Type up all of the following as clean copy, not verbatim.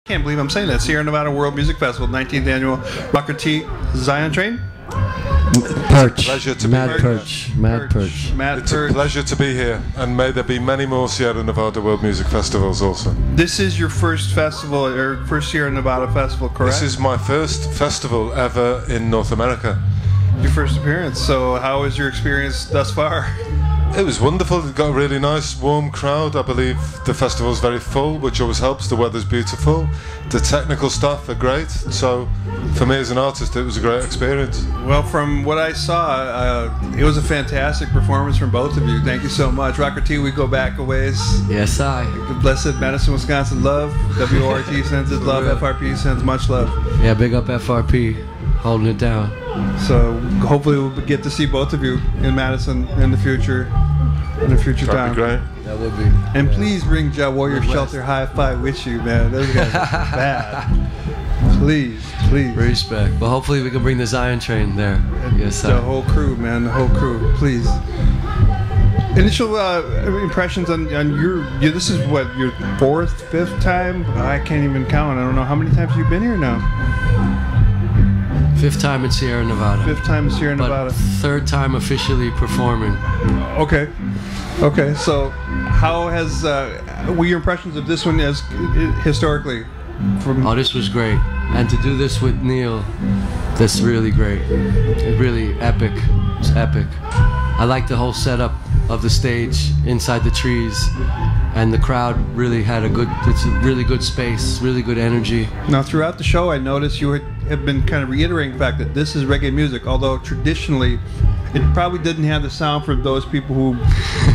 Can't believe I'm saying that. Sierra Nevada World Music Festival, 19th annual Rocker T Zion Train. Perch. Pleasure to Mad be here. Perch. Mad Perch. It's a pleasure to be here, and may there be many more Sierra Nevada World Music Festivals also. This is your first festival, or first Sierra Nevada festival, correct? This is my first festival ever in North America. Your first appearance. So how was your experience thus far? It was wonderful. It got a really nice, warm crowd. I believe the festival's very full, which always helps. The weather's beautiful. The technical staff are great. So, for me as an artist, it was a great experience. Well, from what I saw, it was a fantastic performance from both of you. Thank you so much. Rocker T, we go back a ways. Yes, I. Blessed Madison, Wisconsin love. WORT sends its love. FRP sends much love. Yeah, big up FRP. Holding it down. So hopefully we'll get to see both of you in Madison in the future. In the future time. That'd be great. That would be. And please bring Ja Warrior Shelter Hi-Fi with you, man. Those guys are bad. Please. Respect. But hopefully we can bring the Zion Train there. Yes, the whole crew, man. The whole crew. Please. Initial impressions on your this is what, your fourth, fifth time? I can't even count. I don't know how many times you've been here now. Fifth time in Sierra Nevada. Fifth time in Sierra Nevada. Third time officially performing. Okay. So, how has were your impressions of this one as historically? Oh, this was great, and to do this with Neil, that's really great. Really epic. It's epic. I like the whole setup of the stage inside the trees, and the crowd really had it's a really good space, really good energy. Now, throughout the show, I noticed you have been kind of reiterating the fact that this is reggae music, although traditionally it probably didn't have the sound for those people who,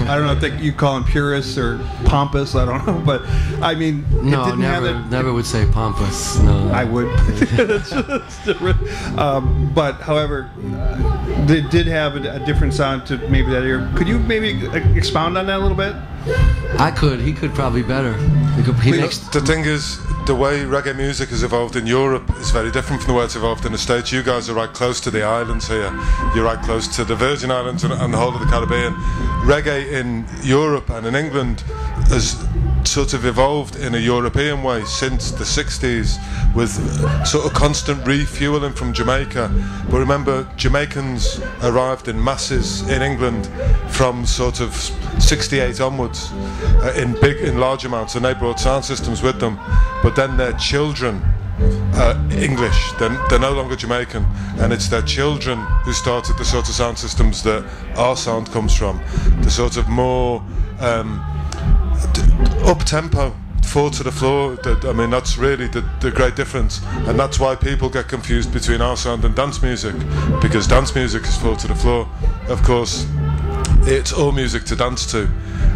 I don't know if you call them purists or pompous, I don't know, but I mean, no, it didn't never would say pompous. No, I would. That's different. But however, they did have a different sound to maybe that ear. Could you maybe expound on that a little bit? I could. He could probably better. The thing is, the way reggae music has evolved in Europe is very different from the way it's evolved in the States. You guys are right close to the islands here. You're right close to the Virgin Islands and the whole of the Caribbean. Reggae in Europe and in England has sort of evolved in a European way since the 60s, with sort of constant refueling from Jamaica. But remember, Jamaicans arrived in masses in England from sort of 68 onwards in large amounts, and they brought sound systems with them. But then their children English, they're no longer Jamaican, and it's their children who started the sort of sound systems that our sound comes from, the sort of more up-tempo, 4 to the floor. I mean, that's really the great difference, and that's why people get confused between our sound and dance music, because dance music is 4 to the floor. Of course, it's all music to dance to,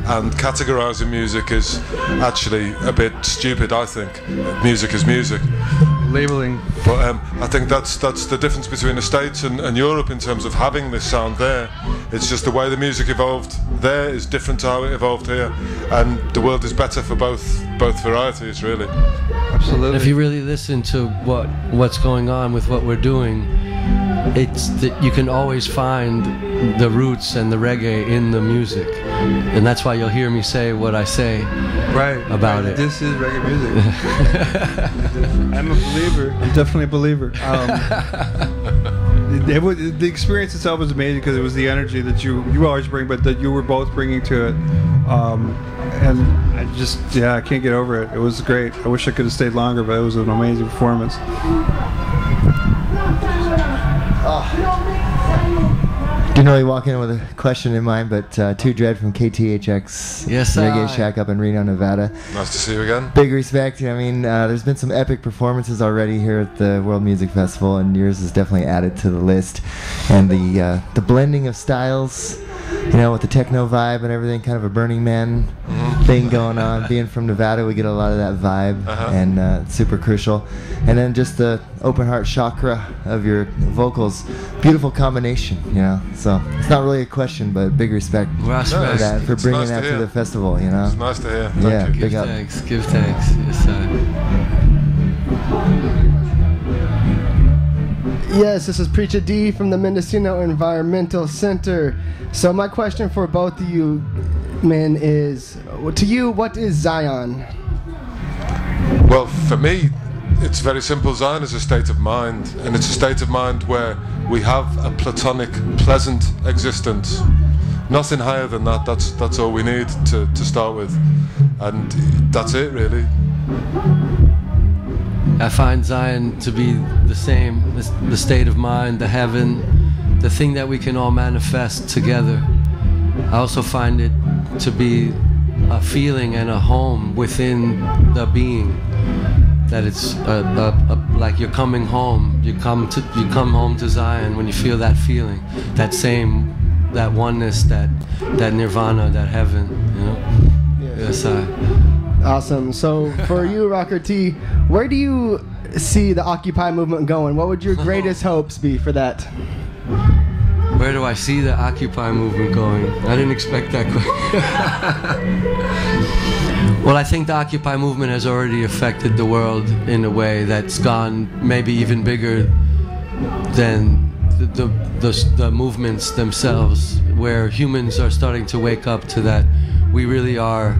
and categorizing music is actually a bit stupid, I think. Music is music. Labeling. But I think that's the difference between the States and Europe in terms of having this sound there. It's just the way the music evolved there is different to how it evolved here, and the world is better for both varieties, really. Absolutely. If you really listen to what's going on with what we're doing, it's that you can always find the roots and the reggae in the music, and that's why you'll hear me say what I say about it. This is reggae music. I'm a believer. I'm definitely a believer. The experience itself was amazing because it was the energy that you always bring, but that you were both bringing to it. And I can't get over it. It was great. I wish I could have stayed longer, but it was an amazing performance. Didn't really walk in with a question in mind, but Two Dread from KTHX Reggae Shack up in Reno, Nevada. Nice to see you again. Big respect. I mean, there's been some epic performances already here at the World Music Festival, and yours is definitely added to the list. And the blending of styles, with the techno vibe and everything, kind of a Burning Man thing going on. Being from Nevada, we get a lot of that vibe, and it's super crucial. And then just the open heart chakra of your vocals, beautiful combination, So it's not really a question, but big respect for that, for bringing that to the festival, It's nice to hear. Yeah, Thank you. big up. Give thanks. Yes, Yes, this is Preacher D from the Mendocino Environmental Center. So my question for both of you men is, to you, what is Zion? Well, for me, it's very simple. Zion is a state of mind, and it's a state of mind where we have a platonic, pleasant existence. Nothing higher than that. That's all we need to start with, and that's it, really. I find Zion to be the same, the state of mind, the heaven, the thing that we can all manifest together. I also find it to be a feeling and a home within the being. That it's like you're coming home. You come home to Zion when you feel that feeling, that oneness, that nirvana, that heaven. You know. Yes, Awesome. So for you, Rocker T, where do you see the Occupy movement going? What would your greatest hopes be for that? Where do I see the Occupy movement going? I didn't expect that question. Well, I think the Occupy movement has already affected the world in a way that's gone maybe even bigger than the movements themselves, where humans are starting to wake up to that we really are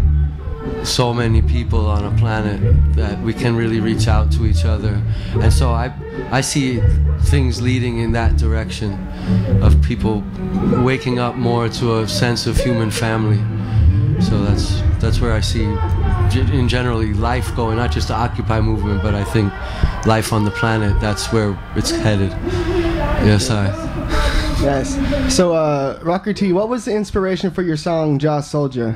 so many people on a planet, that we can really reach out to each other. And so I see things leading in that direction of people waking up more to a sense of human family. So that's where I see in generally life going, not just the Occupy movement, but I think life on the planet, that's where it's headed. Yes, Yes. So Rocker T, what was the inspiration for your song Jaw Soldier?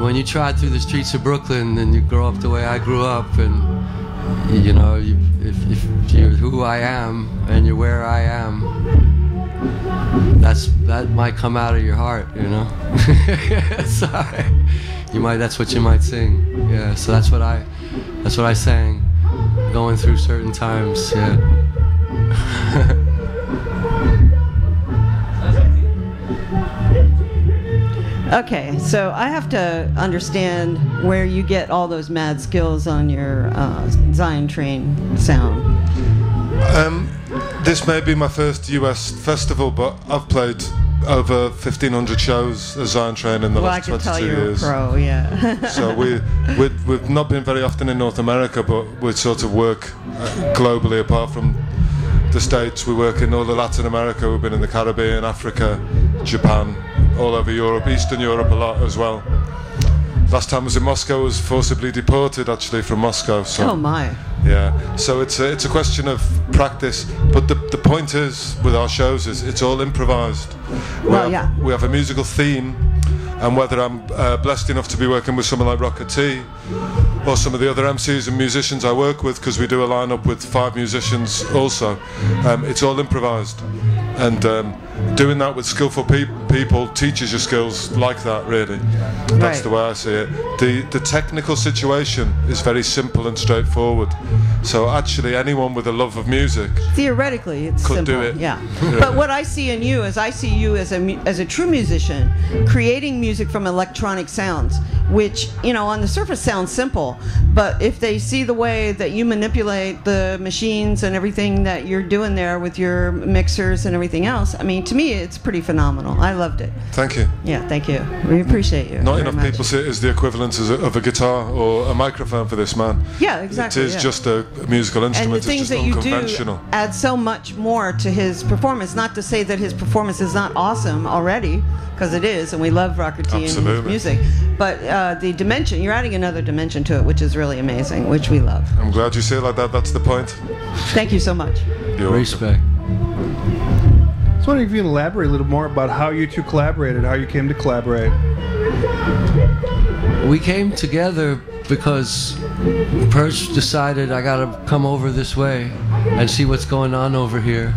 When you trot through the streets of Brooklyn and you grow up the way I grew up, and you know, if you're who I am and you're where I am, that might come out of your heart, you know. Sorry. That's what you might sing. Yeah. So that's what I sang, going through certain times. Yeah. Okay, so I have to understand where you get all those mad skills on your Zion Train sound. This may be my first US festival, but I've played over 1,500 shows as Zion Train in the last 22 years. Well, I can tell you're a pro, yeah. So we've not been very often in North America, but we sort of work globally. Apart from the States, we work in all of Latin America. We've been in the Caribbean, Africa, Japan, all over Europe, Eastern Europe a lot as well. Last time I was in Moscow, I was forcibly deported actually from Moscow. So, oh my. Yeah, so it's a question of practice, but the point is with our shows is it's all improvised. We have a musical theme, and whether I'm blessed enough to be working with someone like Rocker T or some of the other MCs and musicians I work with, because we do a lineup with 5 musicians also, it's all improvised. And doing that with skillful people teaches you skills like that, really. That's the way I see it. The technical situation is very simple and straightforward. So actually anyone with a love of music theoretically it's could simple. Do it. Yeah. But what I see in you is I see you as a true musician creating music from electronic sounds, which, you know, on the surface sounds simple, but if they see the way that you manipulate the machines and everything that you're doing there with your mixers and everything else, I mean, to me it's pretty phenomenal. I loved it. Thank you. Yeah, thank you. We appreciate you. Not enough people see it as the equivalent of a guitar or a microphone for this man. Yeah, exactly. It is just a musical instrument. And the things it's just that you unconventional. do add so much more to his performance. Not to say that his performance is not awesome already, because it is, and we love Rocker T and his music. But the dimension, you're adding another dimension to it, which is really amazing, which we love. I'm glad you say it like that. That's the point. Thank you so much. Respect. I was wondering if you can elaborate a little more about how you two collaborated, how you came to collaborate. We came together because Perch decided I gotta come over this way and see what's going on over here.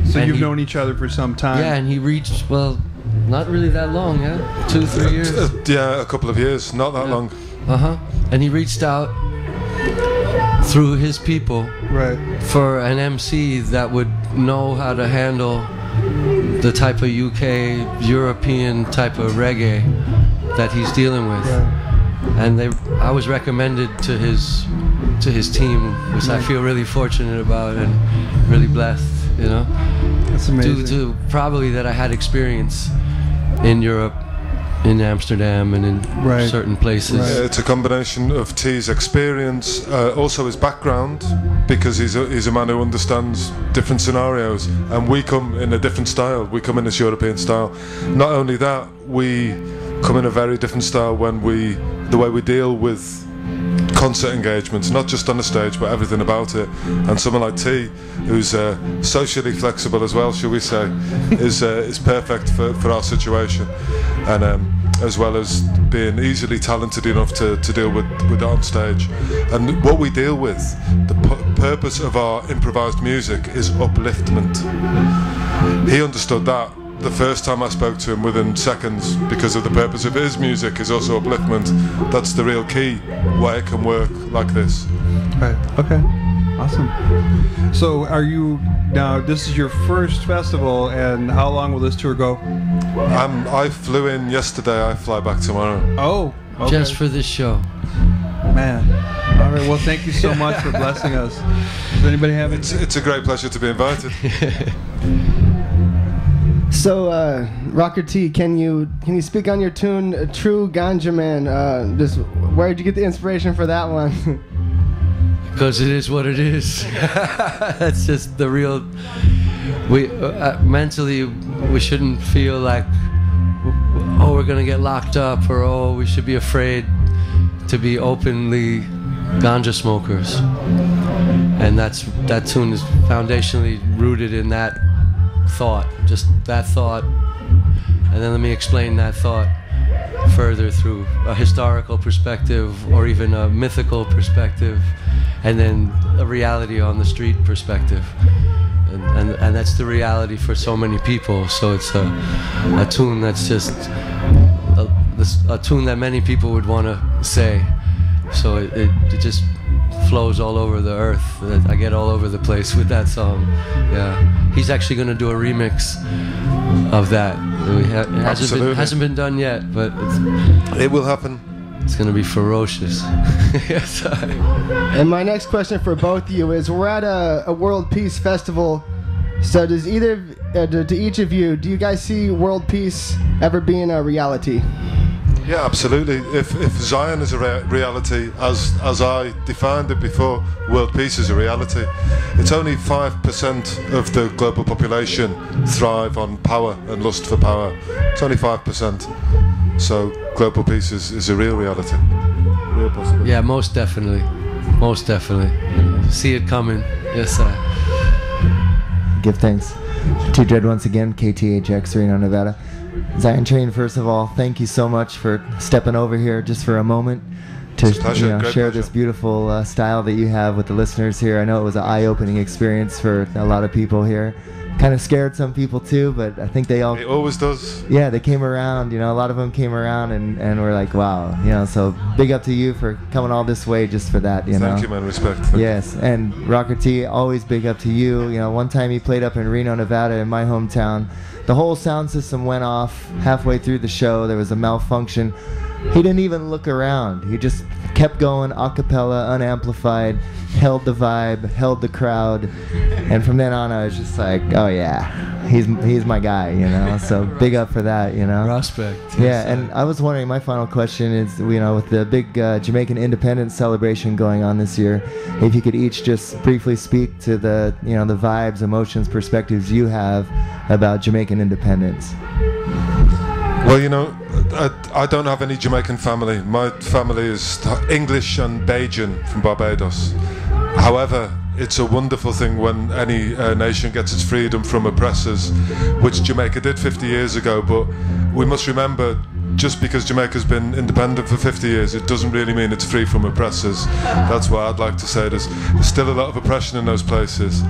So you've known each other for some time. Yeah, and he reached, well, not really that long, yeah? 2-3 years? Yeah, a couple of years, not that long. And he reached out through his people for an MC that would know how to handle the type of UK, European type of reggae that he's dealing with. And I was recommended to his team, which I feel really fortunate about and really blessed, you know. That's amazing. Due to probably that I had experience in Europe in Amsterdam and in certain places. Yeah, it's a combination of T's experience, also his background, because he's a man who understands different scenarios, and we come in a different style. We come in this European style. Not only that, we come in a very different style the way we deal with concert engagements, not just on the stage but everything about it. And someone like T, who's socially flexible as well, shall we say, is perfect for our situation, and as well as being easily talented enough to deal with it on stage. And what we deal with, the purpose of our improvised music is upliftment. He understood that the first time I spoke to him within seconds, because of the purpose of his music is also upliftment. That's the real key why it can work like this. Right. Okay. Awesome. So this is your first festival, and how long will this tour go? I flew in yesterday, I fly back tomorrow. Oh, okay. Just for this show. Man. All right, well, thank you so much for blessing us. Does anybody have it? It's a great pleasure to be invited. So, Rocker T, can you speak on your tune "True Ganja Man"? Just where did you get the inspiration for that one? Because it is what it is. That's just the real. We mentally we shouldn't feel like, oh, we're gonna get locked up, or oh, we should be afraid to be openly ganja smokers. And that tune is foundationally rooted in that thought, just that thought, and then let me explain that thought further through a historical perspective or even a mythical perspective, and then a reality on the street perspective, and that's the reality for so many people. So it's a tune that's just a tune that many people would want to say. So it just flows all over the earth. I get all over the place with that song. Yeah, he's actually going to do a remix of that. It hasn't been done yet, but it will happen. It's going to be ferocious. Yes. And my next question for both of you is: we're at a World Peace Festival. So does to each of you, do you guys see world peace ever being a reality? Yeah, absolutely. If Zion is a reality, as I defined it before, world peace is a reality. It's only 5% of the global population thrive on power and lust for power. It's only 5%. So global peace is a real reality. Real possibility. Yeah, most definitely. Most definitely. See it coming. Yes, sir. Give thanks. T-Dread once again, KTHX, Reno, Nevada. Zion Train, first of all, thank you so much for stepping over here just for a moment to share this beautiful style that you have with the listeners here. I know it was an eye-opening experience for a lot of people here. Kind of scared some people too, but I think they all... It always does. Yeah, they came around, a lot of them came around and were like, wow, so big up to you for coming all this way just for that, Thank you, man, respect. Yes, and Rocker T, always big up to you. One time he played up in Reno, Nevada, in my hometown. The whole sound system went off halfway through the show. There was a malfunction. He didn't even look around. He just kept going, a cappella, unamplified, held the vibe, held the crowd, and from then on I was just like, oh yeah, he's my guy, So big up for that, Respect. Yeah, and I was wondering, my final question is, with the big Jamaican independence celebration going on this year, if you could each just briefly speak to the, the vibes, emotions, perspectives you have about Jamaican independence. Well, I don't have any Jamaican family. My family is English and Bajan from Barbados. However, it's a wonderful thing when any nation gets its freedom from oppressors, which Jamaica did 50 years ago. But we must remember, just because Jamaica's been independent for 50 years, it doesn't really mean it's free from oppressors. That's why I'd like to say there's still a lot of oppression in those places.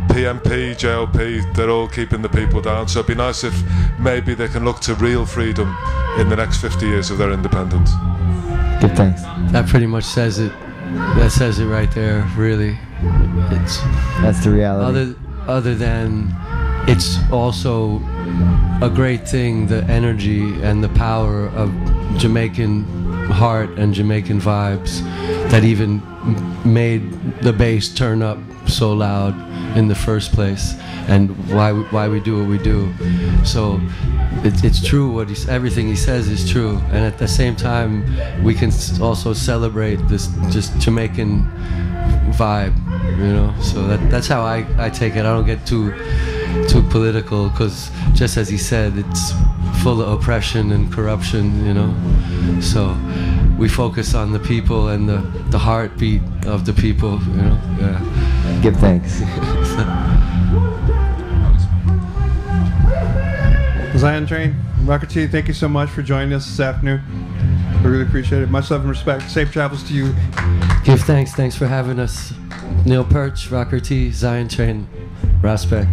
PMP, JLP, they're all keeping the people down. So it'd be nice if maybe they can look to real freedom in the next 50 years of their independence. Good, thanks. That pretty much says it. That says it right there, really. That's the reality. Other than it's also a great thing, the energy and the power of Jamaican heart and Jamaican vibes that even made the bass turn up so loud in the first place, and why we do what we do. So it's true. Everything he says is true, and at the same time, we can also celebrate this just Jamaican vibe, you know. So that's how I take it. I don't get too political, because just as he said, it's full of oppression and corruption, you know. So we focus on the people and the heartbeat of the people, you know. Yeah. Give thanks. Zion Train, Rocker T, thank you so much for joining us this afternoon. I really appreciate it. Much love and respect. Safe travels to you. Give thanks. Thanks for having us. Neil Perch, Rocker T, Zion Train, respect.